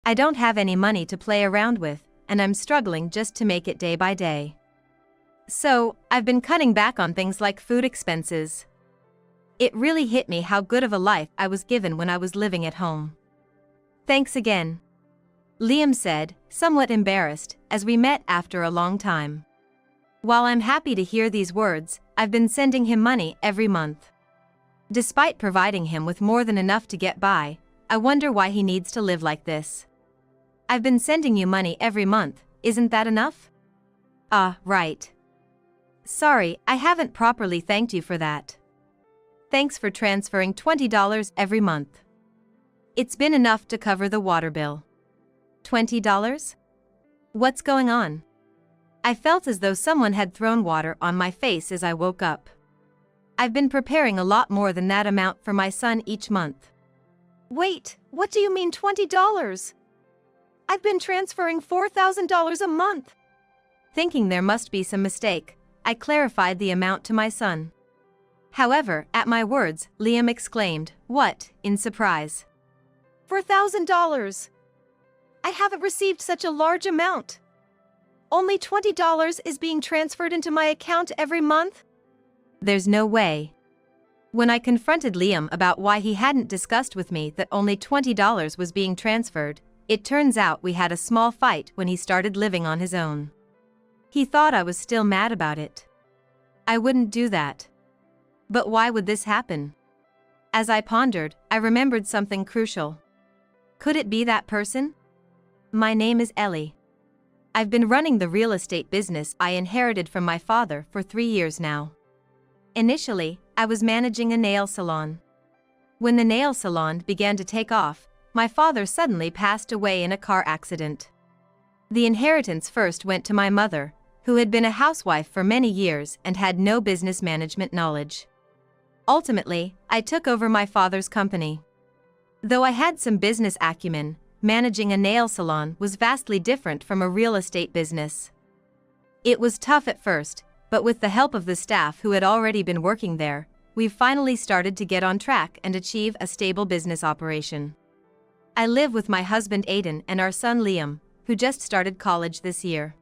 I don't have any money to play around with, and I'm struggling just to make it day by day. So, I've been cutting back on things like food expenses. It really hit me how good of a life I was given when I was living at home. Thanks again, Liam said, somewhat embarrassed, as we met after a long time. While I'm happy to hear these words, I've been sending him money every month. Despite providing him with more than enough to get by, I wonder why he needs to live like this. I've been sending you money every month, isn't that enough? Right. Sorry, I haven't properly thanked you for that. Thanks for transferring $20 every month. It's been enough to cover the water bill. $20? What's going on? I felt as though someone had thrown water on my face as I woke up. I've been preparing a lot more than that amount for my son each month. Wait, what do you mean $20? I've been transferring $4,000 a month. Thinking there must be some mistake, I clarified the amount to my son. However, at my words, Liam exclaimed, "What?" in surprise. $4,000! I haven't received such a large amount. Only $20 is being transferred into my account every month? There's no way. When I confronted Liam about why he hadn't discussed with me that only $20 was being transferred, it turns out we had a small fight when he started living on his own. He thought I was still mad about it. I wouldn't do that. But why would this happen? As I pondered, I remembered something crucial. Could it be that person? My name is Ellie. I've been running the real estate business I inherited from my father for 3 years now. Initially, I was managing a nail salon. When the nail salon began to take off, my father suddenly passed away in a car accident. The inheritance first went to my mother, who had been a housewife for many years and had no business management knowledge. Ultimately, I took over my father's company. Though I had some business acumen, managing a nail salon was vastly different from a real estate business. It was tough at first, but with the help of the staff who had already been working there, we've finally started to get on track and achieve a stable business operation. I live with my husband Aiden and our son Liam, who just started college this year.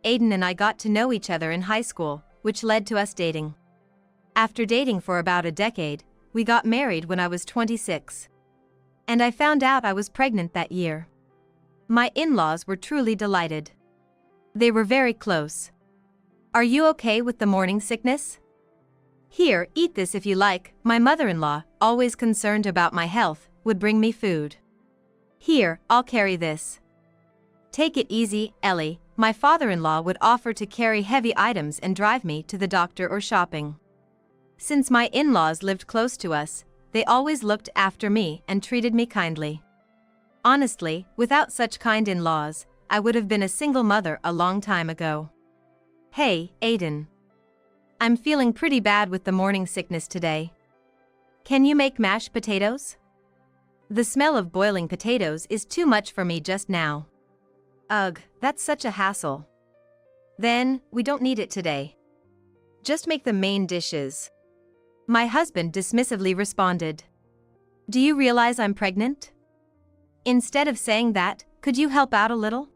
Aiden and I got to know each other in high school, which led to us dating. After dating for about a decade, we got married when I was 26. And I found out I was pregnant that year. My in-laws were truly delighted. They were very close. Are you okay with the morning sickness? Here, eat this if you like. My mother-in-law, always concerned about my health, would bring me food. Here, I'll carry this. Take it easy, Ellie. My father-in-law would offer to carry heavy items and drive me to the doctor or shopping. Since my in-laws lived close to us, they always looked after me and treated me kindly. Honestly, without such kind in-laws, I would have been a single mother a long time ago. Hey, Aiden. I'm feeling pretty bad with the morning sickness today. Can you make mashed potatoes? The smell of boiling potatoes is too much for me just now. Ugh, that's such a hassle. Then, we don't need it today. Just make the main dishes. My husband dismissively responded. Do you realize I'm pregnant? Instead of saying that, could you help out a little?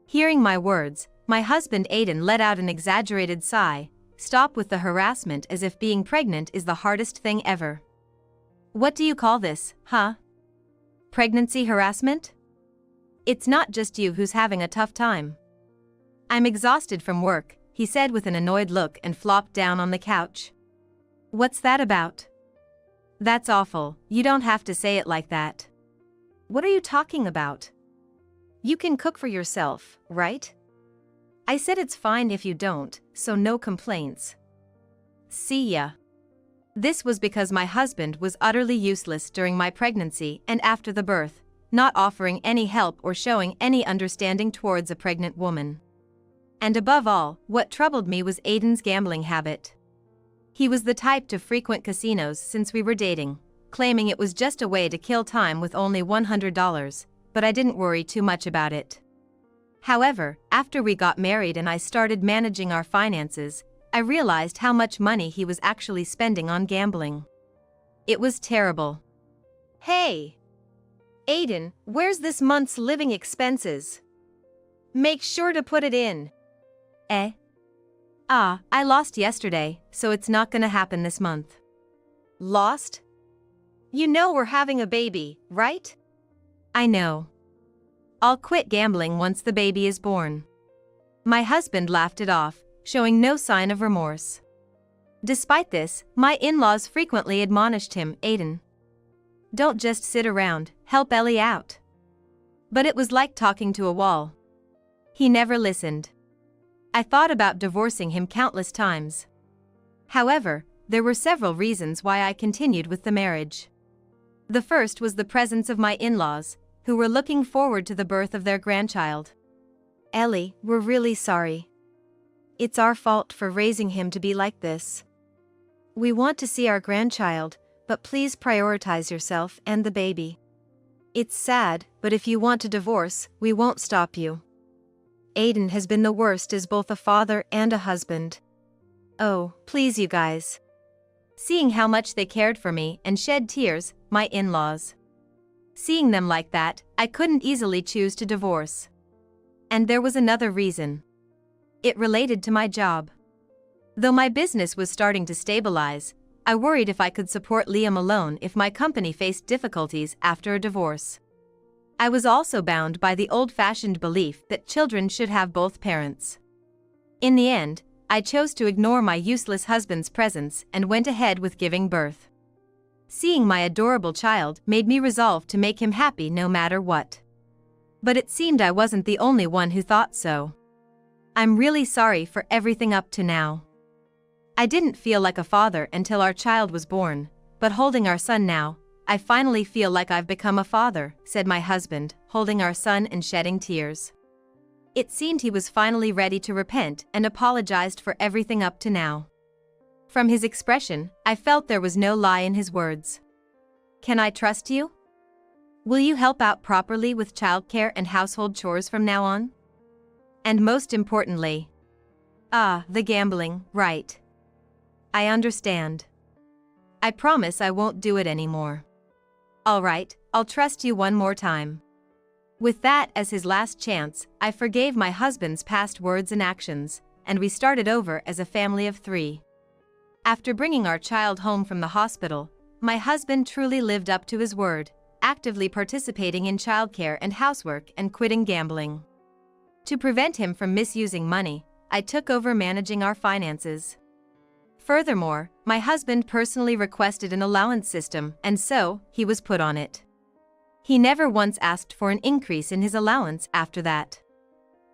Hearing my words, my husband Aiden let out an exaggerated sigh. Stop with the harassment as if being pregnant is the hardest thing ever. What do you call this, huh? Pregnancy harassment? It's not just you who's having a tough time. I'm exhausted from work, he said with an annoyed look and flopped down on the couch. What's that about? That's awful, you don't have to say it like that. What are you talking about? You can cook for yourself, right? I said it's fine if you don't, so no complaints. See ya. This was because my husband was utterly useless during my pregnancy and after the birth, not offering any help or showing any understanding towards a pregnant woman. And above all, what troubled me was Aiden's gambling habit. He was the type to frequent casinos since we were dating, claiming it was just a way to kill time with only $100, but I didn't worry too much about it. However, after we got married and I started managing our finances, I realized how much money he was actually spending on gambling. It was terrible. Hey! Aiden, where's this month's living expenses? Make sure to put it in. Eh? I lost yesterday, so it's not gonna happen this month. Lost? You know we're having a baby, right? I know. I'll quit gambling once the baby is born. My husband laughed it off, showing no sign of remorse. Despite this, my in-laws frequently admonished him, Aiden, don't just sit around, help Ellie out. But it was like talking to a wall. He never listened. I thought about divorcing him countless times. However, there were several reasons why I continued with the marriage. The first was the presence of my in-laws, who were looking forward to the birth of their grandchild. Ellie, we're really sorry. It's our fault for raising him to be like this. We want to see our grandchild, but please prioritize yourself and the baby. It's sad, but if you want to divorce, we won't stop you. Aiden has been the worst as both a father and a husband. Oh, please you guys. Seeing how much they cared for me and shed tears, my in-laws. Seeing them like that, I couldn't easily choose to divorce. And there was another reason. It related to my job. Though my business was starting to stabilize, I worried if I could support Liam alone if my company faced difficulties after a divorce. I was also bound by the old-fashioned belief that children should have both parents. In the end, I chose to ignore my useless husband's presence and went ahead with giving birth. Seeing my adorable child made me resolve to make him happy no matter what. But it seemed I wasn't the only one who thought so. I'm really sorry for everything up to now. I didn't feel like a father until our child was born, but holding our son now, I finally feel like I've become a father, said my husband, holding our son and shedding tears. It seemed he was finally ready to repent and apologized for everything up to now. From his expression, I felt there was no lie in his words. Can I trust you? Will you help out properly with childcare and household chores from now on? And most importantly, the gambling, right. I understand. I promise I won't do it anymore. All right, I'll trust you one more time. With that as his last chance, I forgave my husband's past words and actions, and we started over as a family of 3. After bringing our child home from the hospital, my husband truly lived up to his word, actively participating in childcare and housework and quitting gambling. To prevent him from misusing money, I took over managing our finances. Furthermore, my husband personally requested an allowance system, and so, he was put on it. He never once asked for an increase in his allowance after that.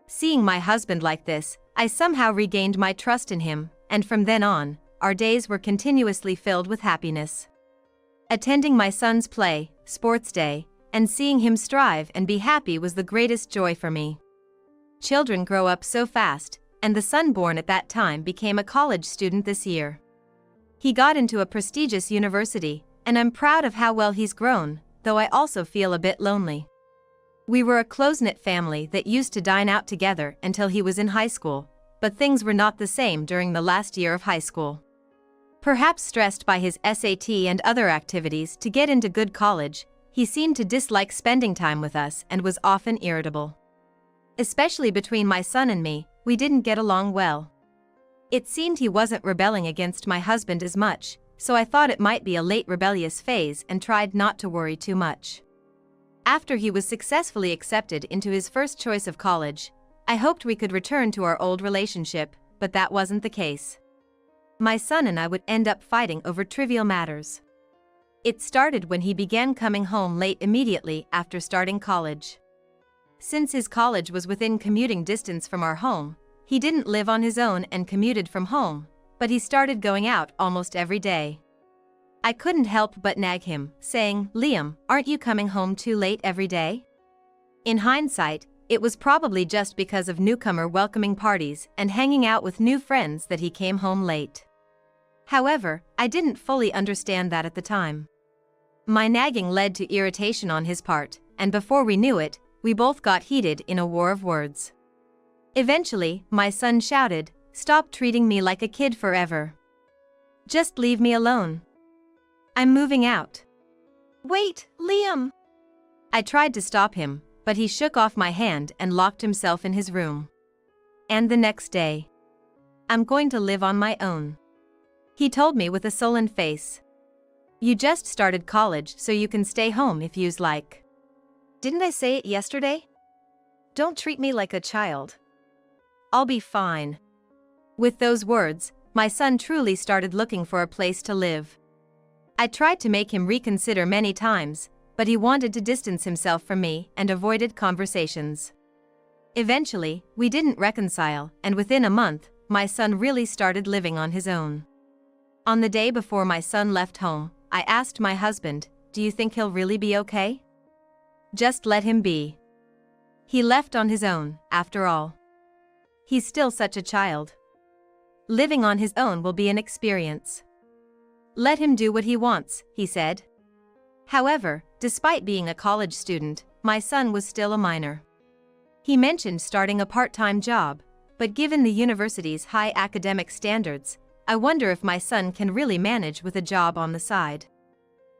Seeing my husband like this, I somehow regained my trust in him, and from then on, our days were continuously filled with happiness. Attending my son's play, sports day, and seeing him strive and be happy was the greatest joy for me. Children grow up so fast, and the son born at that time became a college student this year. He got into a prestigious university, and I'm proud of how well he's grown, though I also feel a bit lonely. We were a close-knit family that used to dine out together until he was in high school, but things were not the same during the last year of high school. Perhaps stressed by his SAT and other activities to get into good college, he seemed to dislike spending time with us and was often irritable. Especially between my son and me, we didn't get along well. It seemed he wasn't rebelling against my husband as much, so I thought it might be a late rebellious phase and tried not to worry too much. After he was successfully accepted into his first choice of college, I hoped we could return to our old relationship, but that wasn't the case. My son and I would end up fighting over trivial matters. It started when he began coming home late immediately after starting college. Since his college was within commuting distance from our home, he didn't live on his own and commuted from home, but he started going out almost every day. I couldn't help but nag him, saying, "Liam, aren't you coming home too late every day?" In hindsight, it was probably just because of newcomer welcoming parties and hanging out with new friends that he came home late. However, I didn't fully understand that at the time. My nagging led to irritation on his part, and before we knew it, we both got heated in a war of words. Eventually, my son shouted, "Stop treating me like a kid forever. Just leave me alone. I'm moving out." "Wait, Liam. I tried to stop him, but he shook off my hand and locked himself in his room. And the next day, I'm going to live on my own, he told me with a sullen face. You just started college, so you can stay home if you's like. Didn't I say it yesterday? Don't treat me like a child. I'll be fine. With those words, my son truly started looking for a place to live. I tried to make him reconsider many times, but he wanted to distance himself from me and avoided conversations. Eventually, we didn't reconcile, and within a month, my son really started living on his own. On the day before my son left home, I asked my husband, "Do you think he'll really be okay? Just let him be. He left on his own, after all. He's still such a child. Living on his own will be an experience. Let him do what he wants," he said. However, despite being a college student, my son was still a minor. He mentioned starting a part-time job, but given the university's high academic standards, I wonder if my son can really manage with a job on the side.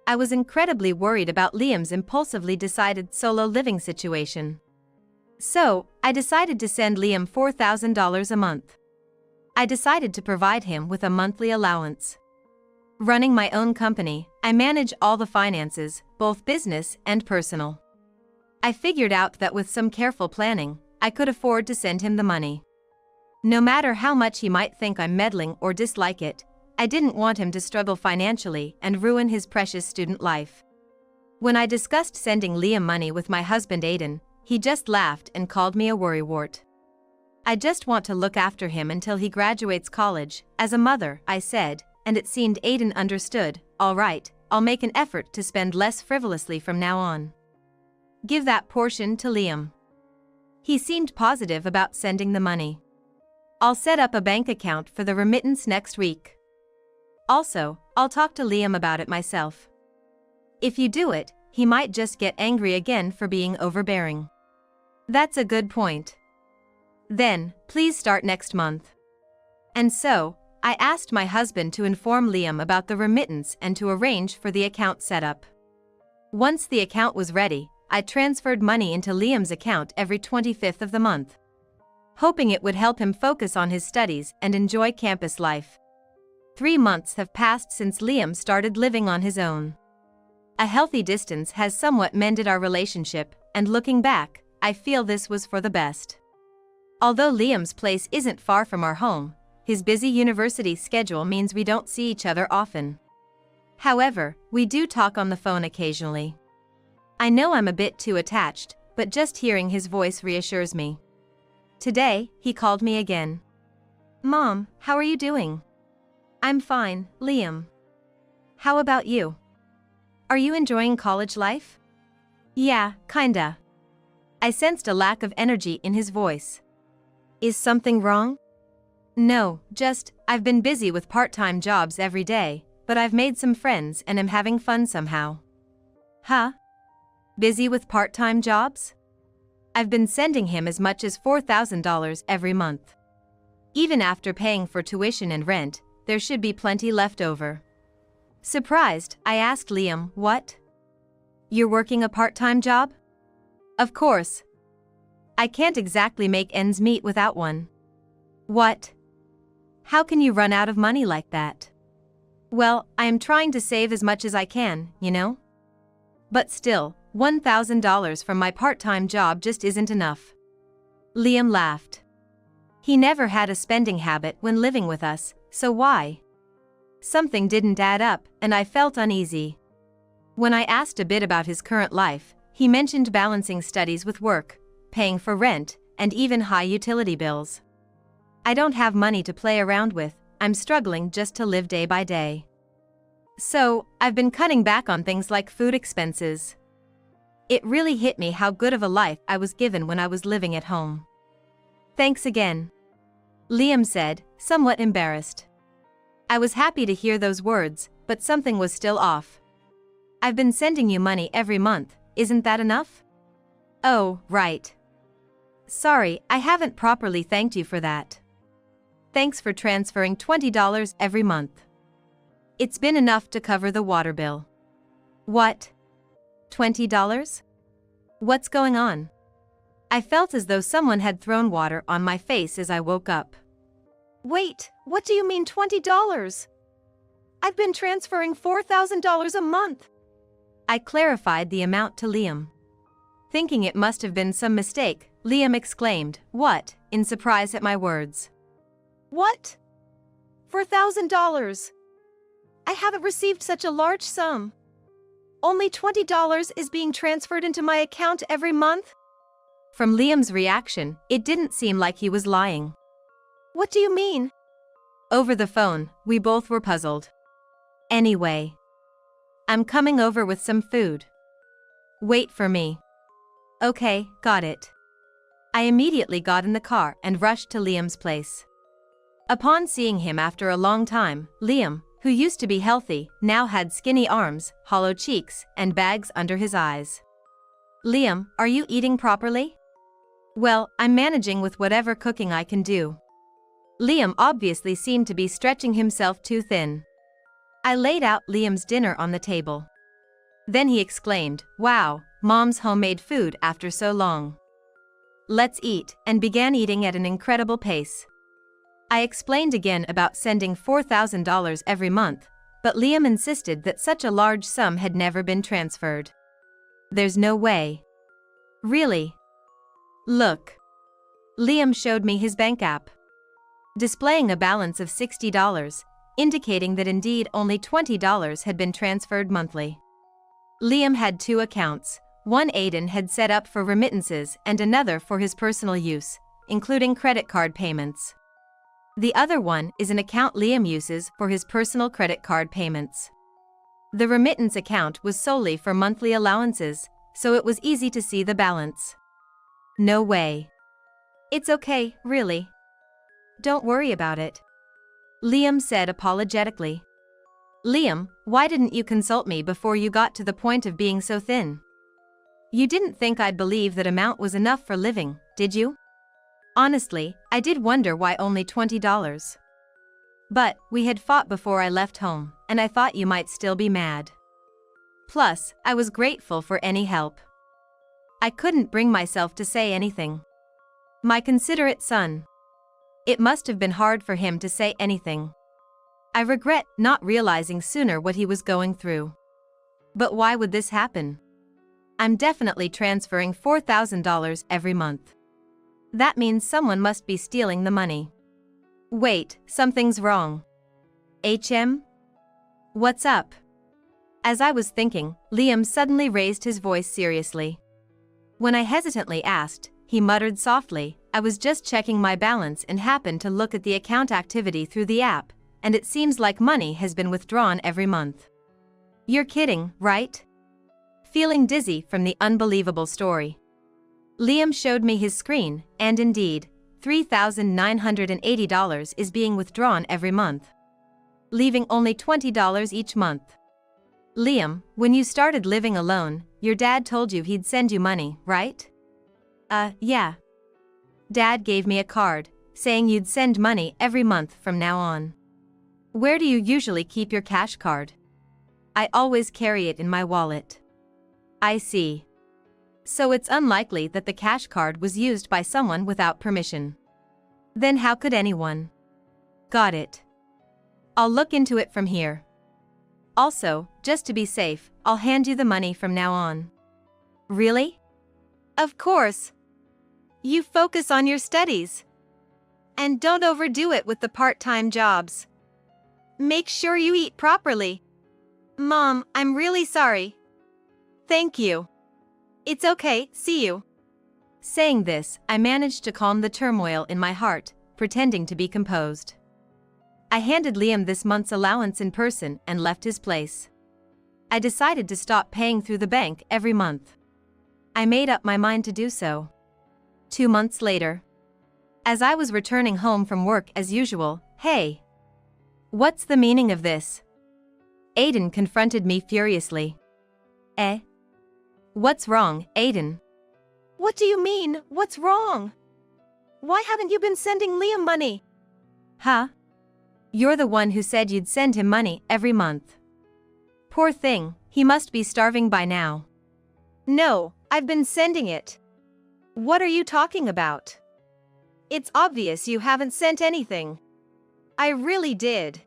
I was incredibly worried about Liam's impulsively decided solo living situation. So, I decided to send Liam $4,000 a month. I decided to provide him with a monthly allowance. Running my own company, I manage all the finances, both business and personal. I figured out that with some careful planning, I could afford to send him the money. No matter how much he might think I'm meddling or dislike it, I didn't want him to struggle financially and ruin his precious student life. When I discussed sending Liam money with my husband Aiden, he just laughed and called me a worrywart. I just want to look after him until he graduates college, as a mother, I said, and it seemed Aiden understood. All right, I'll make an effort to spend less frivolously from now on. Give that portion to Liam. He seemed positive about sending the money. I'll set up a bank account for the remittance next week. Also, I'll talk to Liam about it myself. If you do it, he might just get angry again for being overbearing. That's a good point. Then, please start next month. And so, I asked my husband to inform Liam about the remittance and to arrange for the account setup. Once the account was ready, I transferred money into Liam's account every 25th of the month, hoping it would help him focus on his studies and enjoy campus life. 3 months have passed since Liam started living on his own. A healthy distance has somewhat mended our relationship, and looking back, I feel this was for the best. Although Liam's place isn't far from our home, his busy university schedule means we don't see each other often. However, we do talk on the phone occasionally. I know I'm a bit too attached, but just hearing his voice reassures me. Today, he called me again. "Mom, how are you doing?" "I'm fine, Liam. How about you? Are you enjoying college life?" "Yeah, kinda." I sensed a lack of energy in his voice. "Is something wrong?" "No, just, I've been busy with part-time jobs every day, but I've made some friends and am having fun somehow." "Huh? Busy with part-time jobs?" I've been sending him as much as $4,000 every month. Even after paying for tuition and rent, there should be plenty left over. Surprised, I asked Liam, "What? You're working a part-time job?" "Of course. I can't exactly make ends meet without one." "What? How can you run out of money like that?" "Well, I am trying to save as much as I can, you know? But still, $1,000 from my part-time job just isn't enough." Liam laughed. He never had a spending habit when living with us, so why? Something didn't add up, and I felt uneasy. When I asked a bit about his current life, he mentioned balancing studies with work, paying for rent, and even high utility bills. I don't have money to play around with, I'm struggling just to live day by day. So, I've been cutting back on things like food expenses. It really hit me how good of a life I was given when I was living at home. "Thanks again," Liam said, somewhat embarrassed. I was happy to hear those words, but something was still off. "I've been sending you money every month, isn't that enough?" "Oh, right. Sorry, I haven't properly thanked you for that. Thanks for transferring $20 every month. It's been enough to cover the water bill." "What? $20? What's going on? I felt as though someone had thrown water on my face as I woke up. Wait, what do you mean $20? I've been transferring $4,000 a month. I clarified the amount to Liam. Thinking it must have been some mistake, Liam exclaimed, "What?" in surprise at my words. What? $4,000. I haven't received such a large sum. Only $20 is being transferred into my account every month? From Liam's reaction, it didn't seem like he was lying. What do you mean? Over the phone, we both were puzzled. Anyway, I'm coming over with some food. Wait for me. Okay, got it. I immediately got in the car and rushed to Liam's place. Upon seeing him after a long time, Liam, who used to be healthy, now had skinny arms, hollow cheeks, and bags under his eyes. Liam, are you eating properly? Well, I'm managing with whatever cooking I can do. Liam obviously seemed to be stretching himself too thin. I laid out Liam's dinner on the table. Then he exclaimed, "Wow, Mom's homemade food after so long. Let's eat," and began eating at an incredible pace. I explained again about sending $4,000 every month, but Liam insisted that such a large sum had never been transferred. There's no way. Really? Look. Liam showed me his bank app, displaying a balance of $60, indicating that indeed only $20 had been transferred monthly. Liam had two accounts, one Aiden had set up for remittances and another for his personal use, including credit card payments. The other one is an account Liam uses for his personal credit card payments. The remittance account was solely for monthly allowances, so it was easy to see the balance. No way. It's okay, really. Don't worry about it. Liam said apologetically. Liam, why didn't you consult me before you got to the point of being so thin? You didn't think I'd believe that amount was enough for living, did you? Honestly, I did wonder why only $20. But we had fought before I left home, and I thought you might still be mad. Plus, I was grateful for any help. I couldn't bring myself to say anything. My considerate son. It must have been hard for him to say anything. I regret not realizing sooner what he was going through. But why would this happen? I'm definitely transferring $4,000 every month. That means someone must be stealing the money. Wait, something's wrong. What's up? As I was thinking, Liam suddenly raised his voice seriously. When I hesitantly asked, he muttered softly, "I was just checking my balance and happened to look at the account activity through the app, and it seems like money has been withdrawn every month." You're kidding, right? Feeling dizzy from the unbelievable story, Liam showed me his screen, and indeed, $3,980 is being withdrawn every month, leaving only $20 each month. Liam, when you started living alone, your dad told you he'd send you money, right? Yeah. Dad gave me a card, saying you'd send money every month from now on. Where do you usually keep your cash card? I always carry it in my wallet. I see. So it's unlikely that the cash card was used by someone without permission. Then how could anyone? Got it. I'll look into it from here. Also, just to be safe, I'll hand you the money from now on. Really? Of course. You focus on your studies. And don't overdo it with the part-time jobs. Make sure you eat properly. Mom, I'm really sorry. Thank you. It's okay, see you. Saying this, I managed to calm the turmoil in my heart, pretending to be composed. I handed Liam this month's allowance in person and left his place. I decided to stop paying through the bank every month. I made up my mind to do so. 2 months later, as I was returning home from work as usual, "Hey! What's the meaning of this?" Aiden confronted me furiously. What's wrong, Aiden? What do you mean, what's wrong? Why haven't you been sending Liam money? Huh? You're the one who said you'd send him money every month. Poor thing, he must be starving by now. No, I've been sending it. What are you talking about? It's obvious you haven't sent anything. I really did.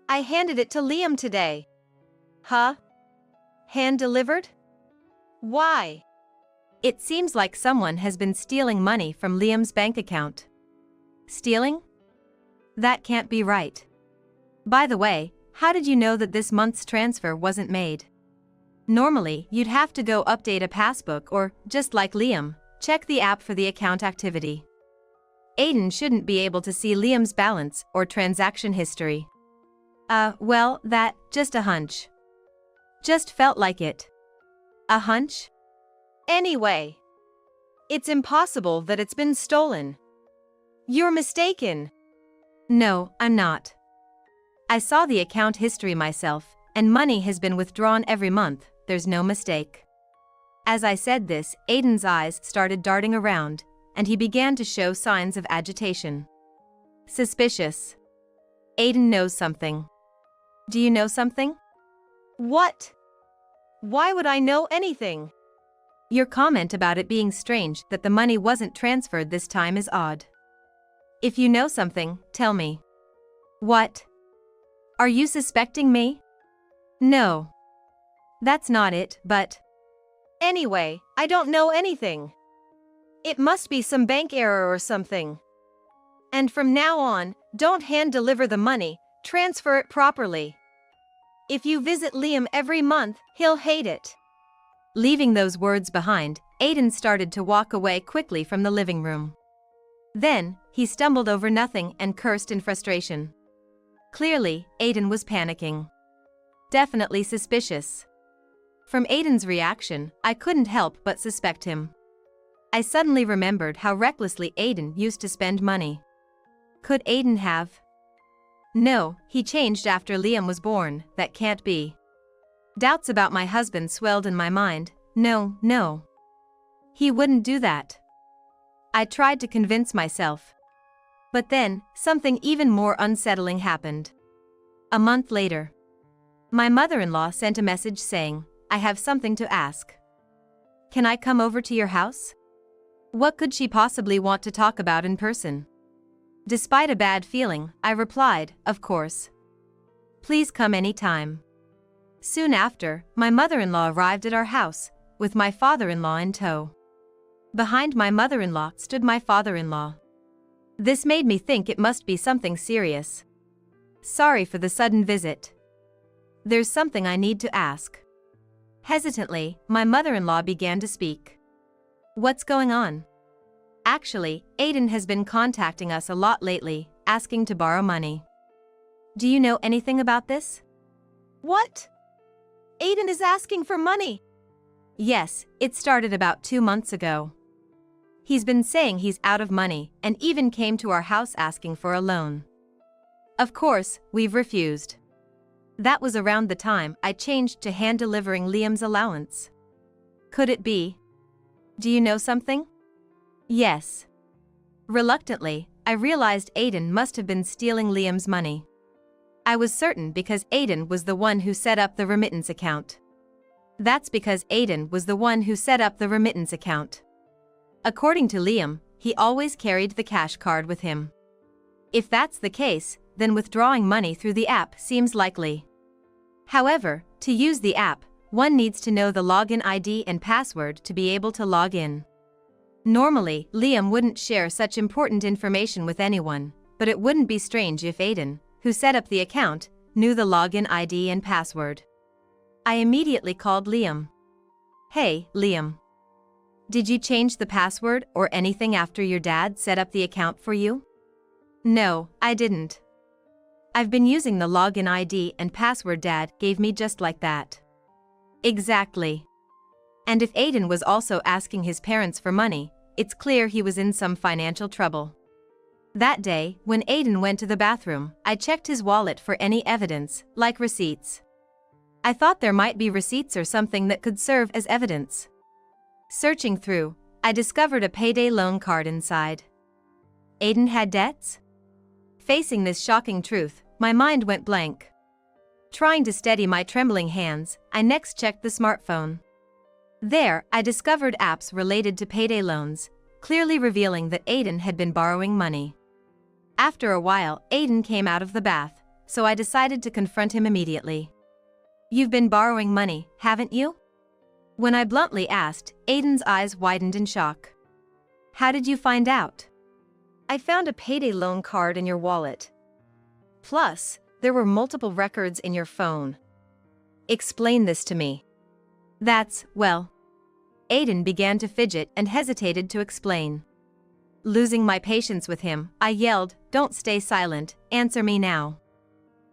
I handed it to Liam today. Huh? Hand delivered? Why? It seems like someone has been stealing money from Liam's bank account. Stealing? That can't be right. By the way, how did you know that this month's transfer wasn't made? Normally, you'd have to go update a passbook or, just like Liam, check the app for the account activity. Aiden shouldn't be able to see Liam's balance or transaction history. Well, just a hunch. Just felt like it. A hunch? Anyway, it's impossible that it's been stolen. You're mistaken. No, I'm not. I saw the account history myself, and money has been withdrawn every month, there's no mistake. As I said this, Aiden's eyes started darting around, and he began to show signs of agitation. Suspicious. Aiden knows something. Do you know something? What? Why would I know anything? Your comment about it being strange that the money wasn't transferred this time is odd. If you know something, tell me. What? Are you suspecting me? No. That's not it, but... Anyway, I don't know anything. It must be some bank error or something. And from now on, don't hand deliver the money, transfer it properly. If you visit Liam every month, he'll hate it. Leaving those words behind, Aiden started to walk away quickly from the living room. Then, he stumbled over nothing and cursed in frustration. Clearly, Aiden was panicking. Definitely suspicious. From Aiden's reaction, I couldn't help but suspect him. I suddenly remembered how recklessly Aiden used to spend money. Could Aiden have? No, he changed after Liam was born, that can't be. Doubts about my husband swelled in my mind. No. He wouldn't do that. I tried to convince myself. But then, something even more unsettling happened. A month later, my mother-in-law sent a message saying, I have something to ask. Can I come over to your house? What could she possibly want to talk about in person? Despite a bad feeling, I replied, of course. Please come anytime. Soon after, my mother-in-law arrived at our house, with my father-in-law in tow. Behind my mother-in-law stood my father-in-law. This made me think it must be something serious. Sorry for the sudden visit. There's something I need to ask. Hesitantly, my mother-in-law began to speak. What's going on? Actually, Aiden has been contacting us a lot lately, asking to borrow money. Do you know anything about this? What? Aiden is asking for money? Yes, it started about 2 months ago. He's been saying he's out of money and even came to our house asking for a loan. Of course, we've refused. That was around the time I changed to hand delivering Liam's allowance. Could it be? Do you know something? Yes. Reluctantly, I realized Aiden must have been stealing Liam's money. I was certain because Aiden was the one who set up the remittance account. That's because Aiden was the one who set up the remittance account. According to Liam, he always carried the cash card with him. If that's the case, then withdrawing money through the app seems likely. However, to use the app, one needs to know the login ID and password to be able to log in. Normally, Liam wouldn't share such important information with anyone, but it wouldn't be strange if Aiden, who set up the account, knew the login ID and password. I immediately called Liam. Hey, Liam. Did you change the password or anything after your dad set up the account for you? No, I didn't. I've been using the login ID and password Dad gave me just like that. Exactly. And if Aiden was also asking his parents for money, it's clear he was in some financial trouble. That day, when Aiden went to the bathroom, I checked his wallet for any evidence, like receipts. I thought there might be receipts or something that could serve as evidence. Searching through, I discovered a payday loan card inside. Aiden had debts? Facing this shocking truth, my mind went blank. Trying to steady my trembling hands, I next checked the smartphone. There, I discovered apps related to payday loans, clearly revealing that Aiden had been borrowing money. After a while, Aiden came out of the bath, so I decided to confront him immediately. "You've been borrowing money, haven't you?" When I bluntly asked, Aiden's eyes widened in shock. "How did you find out?" "I found a payday loan card in your wallet. Plus, there were multiple records in your phone." "Explain this to me." Well. Aiden began to fidget and hesitated to explain. Losing my patience with him, I yelled, "Don't stay silent, answer me now."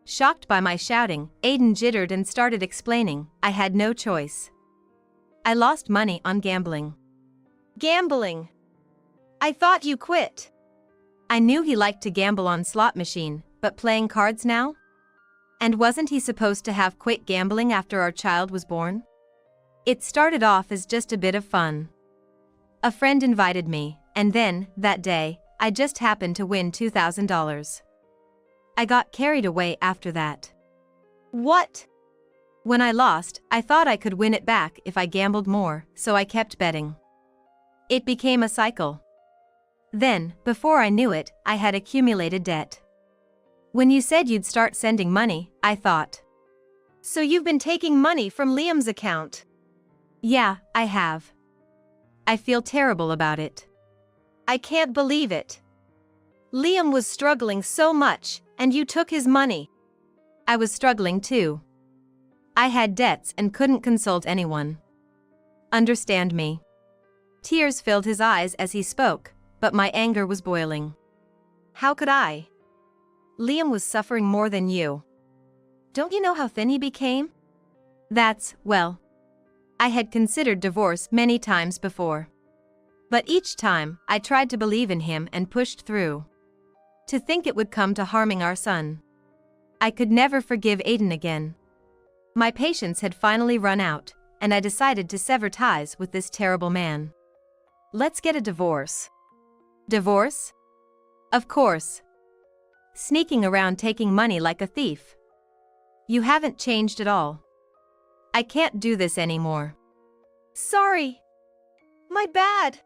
Shocked by my shouting, Aiden jittered and started explaining. "I had no choice. I lost money on gambling." "Gambling? I thought you quit." I knew he liked to gamble on slot machine, but playing cards now? And wasn't he supposed to have quit gambling after our child was born? It started off as just a bit of fun. A friend invited me, and then, that day, I just happened to win $2,000. I got carried away after that. What? When I lost, I thought I could win it back if I gambled more, so I kept betting. It became a cycle. Then, before I knew it, I had accumulated debt. When you said you'd start sending money, I thought. So you've been taking money from Liam's account? Yeah, I have. I feel terrible about it. I can't believe it. Liam was struggling so much, and you took his money. I was struggling too. I had debts and couldn't consult anyone. Understand me. Tears filled his eyes as he spoke, but my anger was boiling. How could I? Liam was suffering more than you. Don't you know how thin he became? Well. I had considered divorce many times before. But each time, I tried to believe in him and pushed through. To think it would come to harming our son. I could never forgive Aiden again. My patience had finally run out, and I decided to sever ties with this terrible man. Let's get a divorce. Divorce? Of course. Sneaking around taking money like a thief. You haven't changed at all. I can't do this anymore. Sorry. My bad.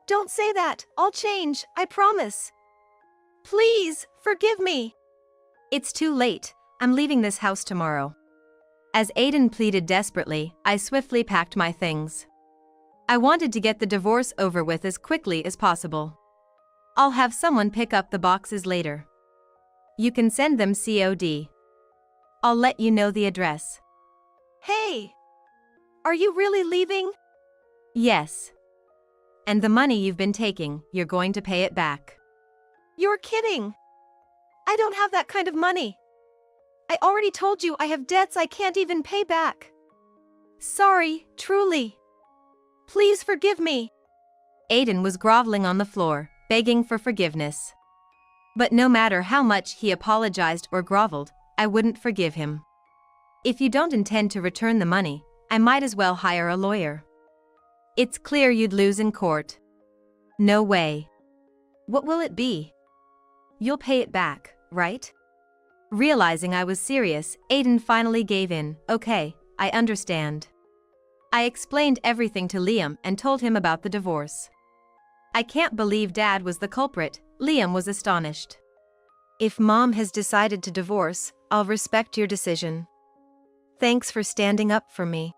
Don't say that. I'll change, I promise. Please, forgive me. It's too late. I'm leaving this house tomorrow. As Aiden pleaded desperately, I swiftly packed my things. I wanted to get the divorce over with as quickly as possible. I'll have someone pick up the boxes later. You can send them COD. I'll let you know the address. Hey! Are you really leaving? Yes. And the money you've been taking, you're going to pay it back. You're kidding! I don't have that kind of money. I already told you I have debts I can't even pay back. Sorry, truly. Please forgive me. Aiden was groveling on the floor, begging for forgiveness. But no matter how much he apologized or groveled, I wouldn't forgive him. If you don't intend to return the money, I might as well hire a lawyer. It's clear you'd lose in court. No way. What will it be? You'll pay it back, right? Realizing I was serious, Aiden finally gave in. Okay, I understand. I explained everything to Liam and told him about the divorce. I can't believe Dad was the culprit. Liam was astonished. If Mom has decided to divorce, I'll respect your decision. Thanks for standing up for me.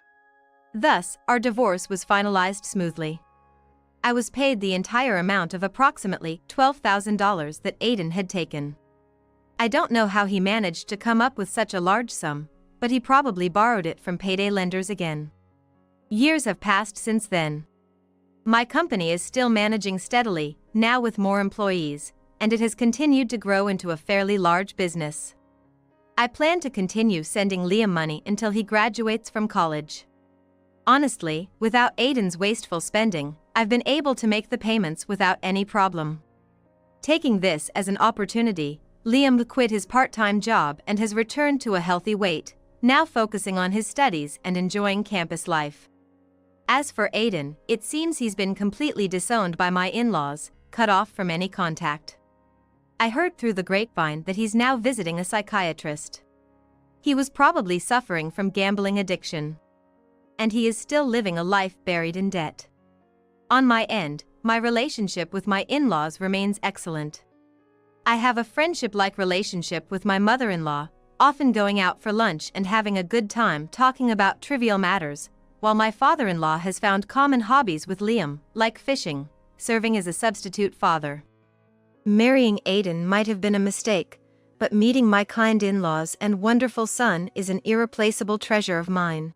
Thus, our divorce was finalized smoothly. I was paid the entire amount of approximately $12,000 that Aiden had taken. I don't know how he managed to come up with such a large sum, but he probably borrowed it from payday lenders again. Years have passed since then. My company is still managing steadily, now with more employees, and it has continued to grow into a fairly large business. I plan to continue sending Liam money until he graduates from college. Honestly, without Aiden's wasteful spending, I've been able to make the payments without any problem. Taking this as an opportunity, Liam quit his part-time job and has returned to a healthy weight, now focusing on his studies and enjoying campus life. As for Aiden, it seems he's been completely disowned by my in-laws, cut off from any contact. I heard through the grapevine that he's now visiting a psychiatrist. He was probably suffering from gambling addiction. and he is still living a life buried in debt. On my end, my relationship with my in-laws remains excellent. I have a friendship-like relationship with my mother-in-law, often going out for lunch and having a good time talking about trivial matters, while my father-in-law has found common hobbies with Liam, like fishing, serving as a substitute father. Marrying Aiden might have been a mistake, but meeting my kind in-laws and wonderful son is an irreplaceable treasure of mine.